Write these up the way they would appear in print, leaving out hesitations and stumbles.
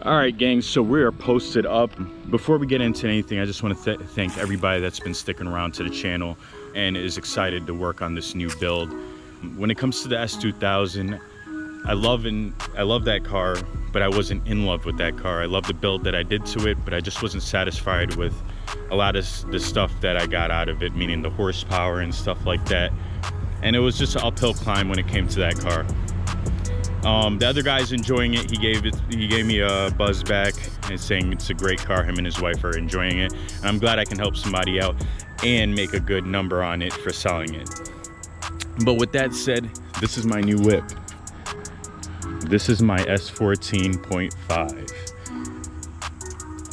All right, gang, so we are posted up. Before we get into anything, I just want to thank everybody that's been sticking around to the channel and is excited to work on this new build. When it comes to the S2000, I love that car, but I wasn't in love with that car. I love the build that I did to it, but I just wasn't satisfied with a lot of the stuff that I got out of it, meaning the horsepower and stuff like that. And it was just an uphill climb when it came to that car. The other guy's enjoying it. He gave me a buzz back and saying it's a great car. Him and his wife are enjoying it, and I'm glad I can help somebody out and make a good number on it for selling it. But with that said, this is my new whip. This is my S14.5.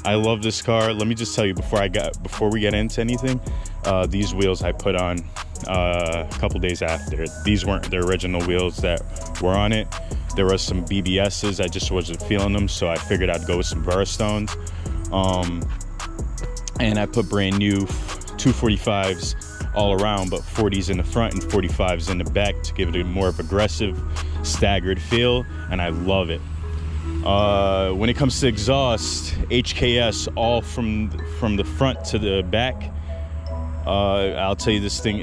I love this car. Let me just tell you before we get into anything, these wheels I put on a couple days after. These weren't the original wheels that were on it. There was some BBSs, I just wasn't feeling them, so I figured I'd go with some Veristones. And I put brand new 245s all around, but 40s in the front and 45s in the back to give it a more of aggressive, staggered feel, and I love it. When it comes to exhaust, HKS all from the front to the back. I'll tell you, this thing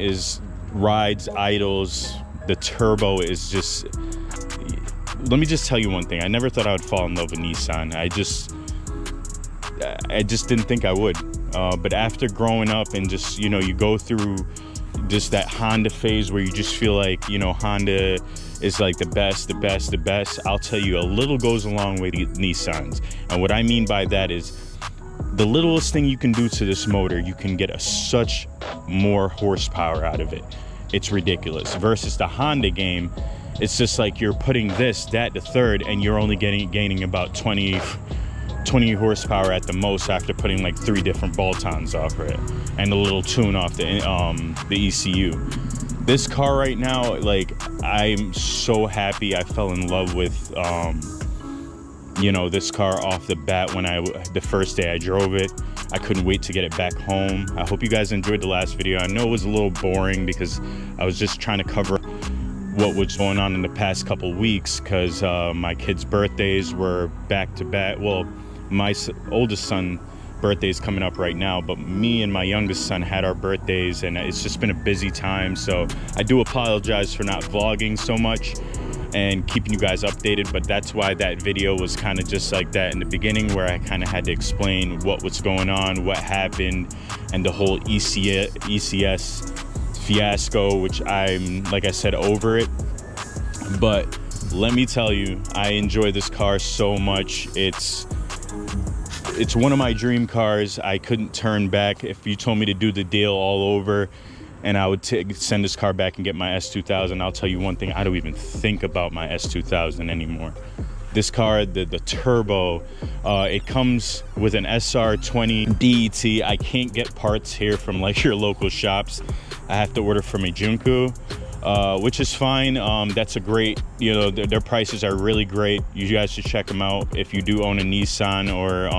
rides, idles. The turbo is just, let me just tell you one thing. I never thought I would fall in love with Nissan. I just didn't think I would. But after growing up and just, you know, you go through just that Honda phase where you just feel like, you know, Honda is like the best. I'll tell you, a little goes a long way to Nissans. And what I mean by that is the littlest thing you can do to this motor, you can get such more horsepower out of it. It's ridiculous. Versus the Honda game, it's just like you're putting that, the third, and you're only gaining about 20 horsepower at the most after putting like 3 different bolt-ons off of it and a little tune off the ECU. This car right now, like, I'm so happy I fell in love with you know, this car off the bat. The first day I drove it, I couldn't wait to get it back home. I hope you guys enjoyed the last video. I know it was a little boring because I was just trying to cover what was going on in the past couple weeks, because my kids' birthdays were back to back. Well, my oldest son birthday is coming up right now, but me and my youngest son had our birthdays, and it's just been a busy time. So I do apologize for not vlogging so much and keeping you guys updated, but that's why that video was kind of just like that in the beginning, where I kind of had to explain what was going on, what happened, and the whole ECS fiasco, which I'm, like I said, over it. But let me tell you, I enjoy this car so much. It's one of my dream cars. I couldn't turn back. If you told me to do the deal all over and I would send this car back and get my S2000, I'll tell you one thing, I don't even think about my S2000 anymore. This car, the turbo, it comes with an SR20 DET. I can't get parts here from like your local shops. I have to order from a Junku, which is fine. That's a great, you know, their prices are really great. You guys should check them out if you do own a Nissan or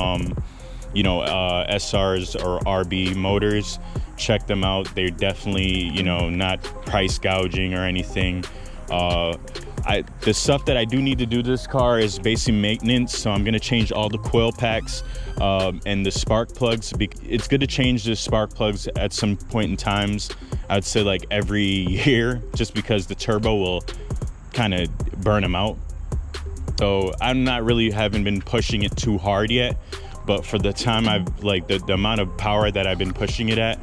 you know, SRs or RB motors. Check them out. They're definitely, you know, not price gouging or anything. The stuff that I do need to do to this car is basic maintenance, so I'm going to change all the coil packs and the spark plugs. It's good to change the spark plugs at some point in times. I'd say like every year, just because the turbo will kind of burn them out. So I'm not really haven't been pushing it too hard yet, but for the time I've like the amount of power that I've been pushing it at,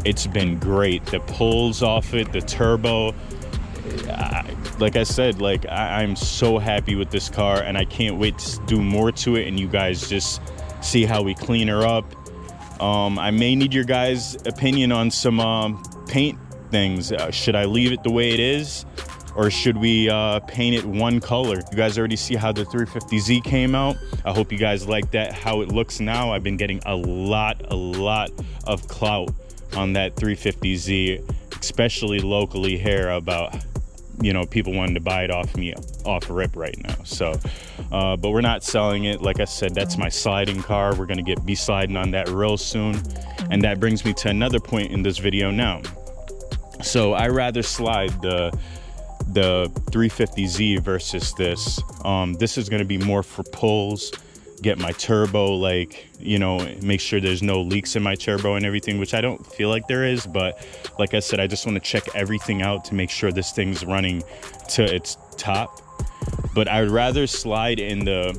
it's been great. The pulls off it, the turbo, like I said, like I'm so happy with this car, and I can't wait to do more to it and you guys just see how we clean her up. I may need your guys' opinion on some paint things. Should I leave it the way it is, or should we paint it one color? You guys already see how the 350Z came out. I hope you guys like that, how it looks now. I've been getting a lot of clout on that 350Z, especially locally here, about, you know, people wanting to buy it off me off rip right now. So but we're not selling it. Like I said, that's my sliding car. We're gonna be sliding on that real soon. And that brings me to another point in this video now. So I rather slide the 350Z versus this. This is going to be more for pulls. get my turbo, like, you know, make sure there's no leaks in my turbo and everything, which I don't feel like there is. But like I said, I just want to check everything out to make sure this thing's running to its top. But I would rather slide in the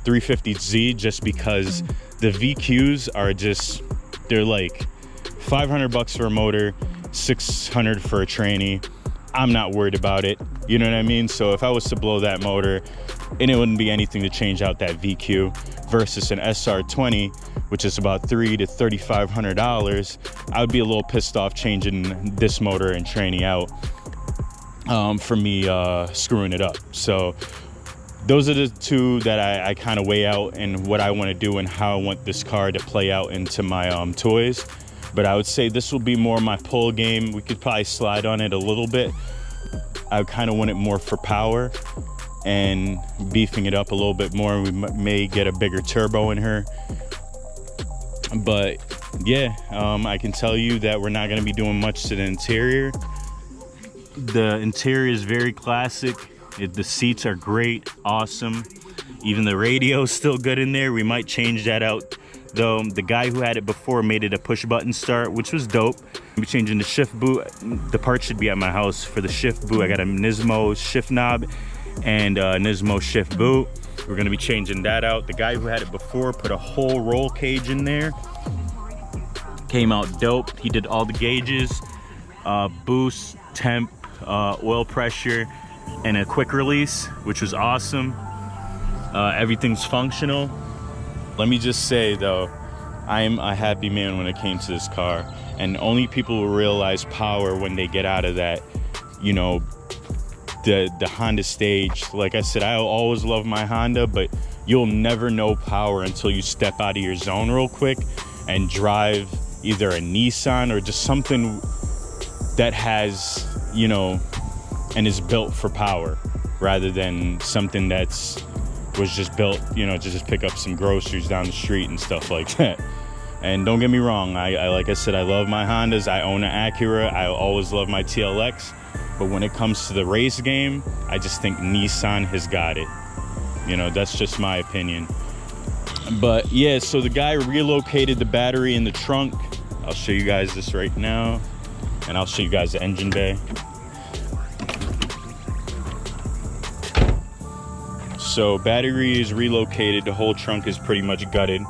350Z, just because the VQs are just, they're like $500 for a motor, $600 for a tranny. I'm not worried about it, you know what I mean? So if I was to blow that motor, and it wouldn't be anything to change out that VQ, versus an SR20, which is about $300 to $3,500, I would be a little pissed off changing this motor and tranny out for me screwing it up. So those are the two that I kind of weigh out, and what I want to do and how I want this car to play out into my toys. But I would say this will be more my pull game. We could probably slide on it a little bit. I kind of want it more for power and beefing it up a little bit more. We may get a bigger turbo in her. But yeah, I can tell you that we're not going to be doing much to the interior. The interior is very classic. The seats are great, awesome. Even the radio is still good in there. We might change that out though. The guy who had it before made it a push button start, which was dope. We're changing the shift boot. The part should be at my house. For the shift boot, I got a Nismo shift knob and a Nismo shift boot. We're gonna be changing that out. The guy who had it before put a whole roll cage in there. Came out dope. He did all the gauges, boost, temp, oil pressure, and a quick release, which was awesome. Everything's functional. Let me just say though, I am a happy man when it came to this car, and only people will realize power when they get out of that, you know, the Honda stage. Like I said, I always love my Honda, but you'll never know power until you step out of your zone real quick and drive either a Nissan or just something that has, you know, and is built for power, rather than something was just built, you know, to just pick up some groceries down the street and stuff like that. And don't get me wrong, I like I said, I love my Hondas. I own an Acura. I always love my TLX. But when it comes to the race game, I just think Nissan has got it. You know, that's just my opinion. But yeah, so the guy relocated the battery in the trunk. I'll show you guys this right now, and I'll show you guys the engine bay. So battery is relocated. The whole trunk is pretty much gutted.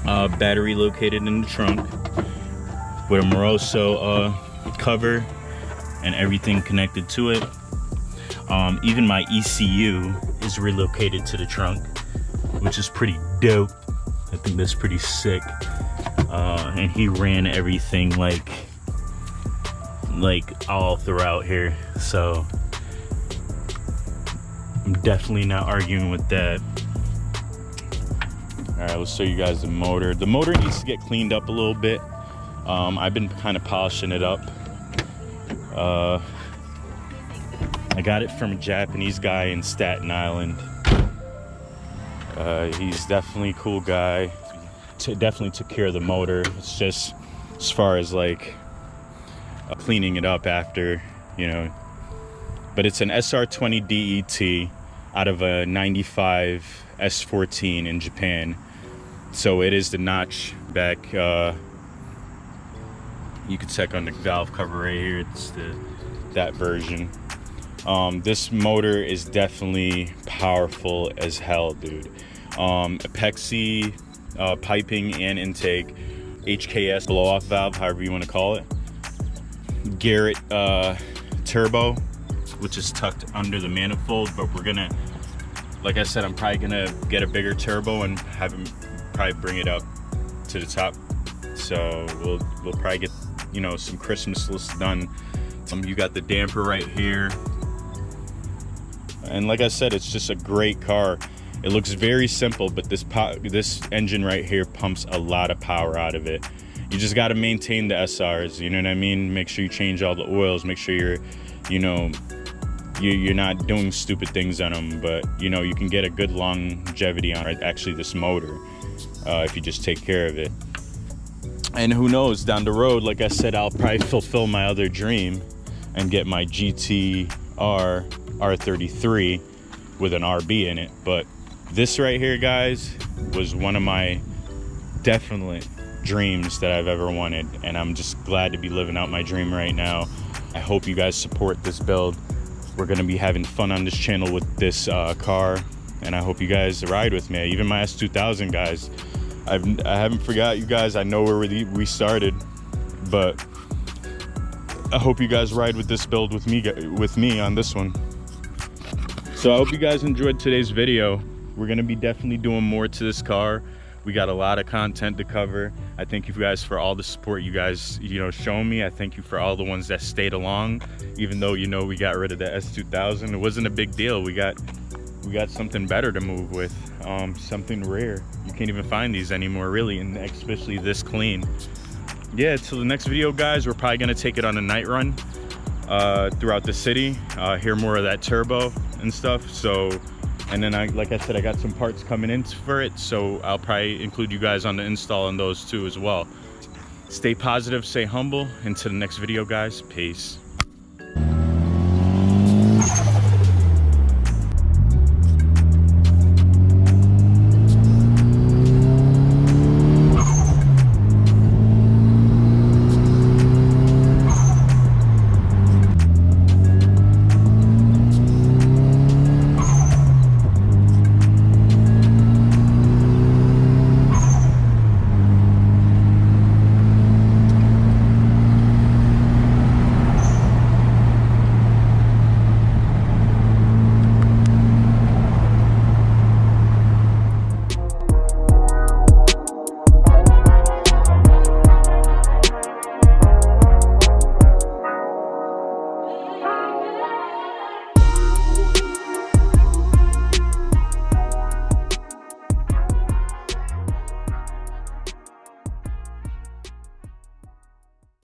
Battery located in the trunk with a Moroso cover and everything connected to it. Even my ECU is relocated to the trunk, which is pretty dope. I think that's pretty sick. And he ran everything like all throughout here, so I'm definitely not arguing with that. All right, let's show you guys the motor. The motor needs to get cleaned up a little bit. I've been kind of polishing it up. I got it from a Japanese guy in Staten Island. He's definitely a cool guy. Definitely took care of the motor. It's just as far as like cleaning it up after, you know. But it's an SR20 DET out of a 95 S14 in Japan. So it is the notch back. You can check on the valve cover right here. It's that version. This motor is definitely powerful as hell, dude. Epoxy piping and intake, HKS blow-off valve, however you want to call it. Garrett turbo, which is tucked under the manifold, but we're gonna, like I said, I'm probably gonna get a bigger turbo and have him probably bring it up to the top. So we'll probably get, you know, some Christmas lists done. You got the damper right here, and like I said, it's just a great car. It looks very simple, but this engine right here pumps a lot of power out of it. You just got to maintain the SRs, you know what I mean? Make sure you change all the oils, make sure you're, you know, you're not doing stupid things on them, but you know, you can get a good longevity on actually this motor if you just take care of it. And who knows, down the road, like I said, I'll probably fulfill my other dream and get my GTR R33 with an RB in it. But this right here, guys, was one of my definite dreams that I've ever wanted, and I'm just glad to be living out my dream right now. I hope you guys support this build. We're gonna be having fun on this channel with this car, and I hope you guys ride with me. Even my S2000, guys. I haven't forgot you guys. I know where we started, but I hope you guys ride with this build with me on this one. So I hope you guys enjoyed today's video. We're gonna be definitely doing more to this car. We got a lot of content to cover. I thank you guys for all the support you guys, shown me. I thank you for all the ones that stayed along, even though, we got rid of the S2000. It wasn't a big deal. We got something better to move with, something rare. You can't even find these anymore, really, and especially this clean. Yeah, till the next video, guys, we're probably gonna take it on a night run throughout the city, hear more of that turbo and stuff. So, and then like I said, I got some parts coming in for it, so I'll probably include you guys on the install on those too as well. Stay positive, stay humble. Until the next video, guys, peace.